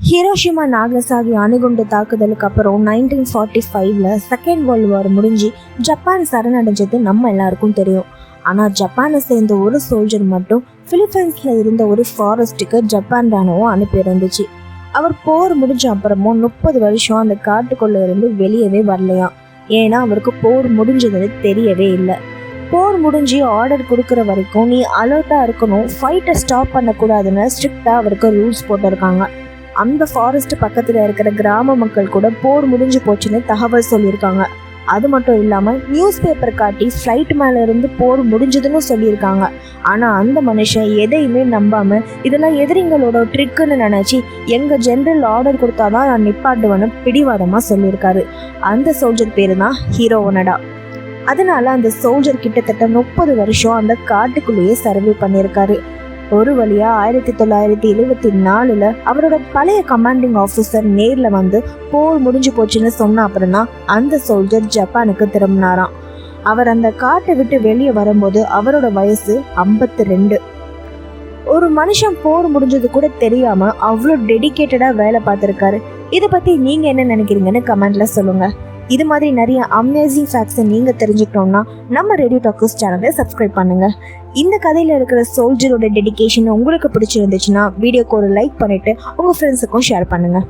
Hiroshima Nagasaki அணுகுண்டு தாக்குதலுக்கு அப்புறம் 1945ல் செகண்ட் வேர்ல்டு வார் முடிஞ்சு ஜப்பான் சரணடைஞ்சது நம்ம எல்லாருக்கும் தெரியும். ஆனால் ஜப்பானை சேர்ந்த ஒரு சோல்ஜர் மட்டும் பிலிப்பைன்ஸில் இருந்த ஒரு ஃபாரஸ்ட்டுக்கு ஜப்பான் ராணுவம் அனுப்பி இருந்துச்சு. அவர் போர் முடிஞ்ச அப்புறமும் 30 வருஷம் அந்த காட்டுக்குள்ள இருந்து வெளியவே வரலையாம். ஏன்னா அவருக்கு போர் முடிஞ்சதுன்னு தெரியவே இல்லை. போர் முடிஞ்சு ஆர்டர் கொடுக்குற வரைக்கும் நீ அலர்ட்டாக இருக்கணும், ஃபைட்டை ஸ்டாப் பண்ணக்கூடாதுன்னு ஸ்ட்ரிக்டாக அவருக்கு ரூல்ஸ் போட்டிருக்காங்க. அந்த ஃபாரஸ்ட் பக்கத்தில் இருக்கிற கிராம மக்கள் கூட போர் முடிஞ்சு போச்சுன்னு தகவல் சொல்லியிருக்காங்க. அது மட்டும் இல்லாமல் நியூஸ் பேப்பர் காட்டி ஃப்ளைட் மேலே இருந்து போர் முடிஞ்சதுன்னு சொல்லியிருக்காங்க. ஆனால் அந்த மனுஷன் எதையுமே நம்பாமல் இதெல்லாம் எதிரிங்களோட ட்ரிக்குன்னு நினச்சி எங்கள் ஜென்ரல் ஆர்டர் கொடுத்தாதான் நான் நிப்பாட்டுவேன்னு பிடிவாதமாக சொல்லியிருக்காரு. அந்த சோல்ஜர் பேர் தான் ஹீரோ ஒனடா. அதனால அந்த சோல்ஜர் கிட்டத்தட்ட 30 வருஷம் அந்த காட்டுக்குள்ளேயே சர்வே பண்ணியிருக்காரு. ஒரு வழியா 1974ல் அவரோட பழைய கமாண்டிங் ஆஃபீஸர் நேரில் வந்து போர் முடிஞ்சு போச்சுன்னு சொன்ன அப்புறம் தான் அந்த சோல்ஜர் ஜப்பானுக்கு திரும்பினாராம். அவர் அந்த காட்டை விட்டு வெளியே வரும்போது அவரோட வயசு 52. ஒரு மனுஷன் போர் முடிஞ்சது கூட தெரியாம அவ்வளோ டெடிகேட்டடாக வேலை பார்த்துருக்காரு. இதை பற்றி நீங்கள் என்ன நினைக்கிறீங்கன்னு கமெண்ட்ல சொல்லுங்க. இது மாதிரி நிறைய அமேசிங் ஃபேக்ட்ஸை நீங்கள் தெரிஞ்சுக்கணும்னா நம்ம ரேடியோ டாக்கர்ஸ் சேனலை சப்ஸ்கிரைப் பண்ணுங்கள். இந்த கதையில் இருக்கிற சோல்ஜரோட டெடிகேஷன் உங்களுக்கு பிடிச்சிருந்துச்சுன்னா வீடியோக்கு ஒரு லைக் பண்ணிவிட்டு உங்கள் ஃப்ரெண்ட்ஸுக்கும் ஷேர் பண்ணுங்கள்.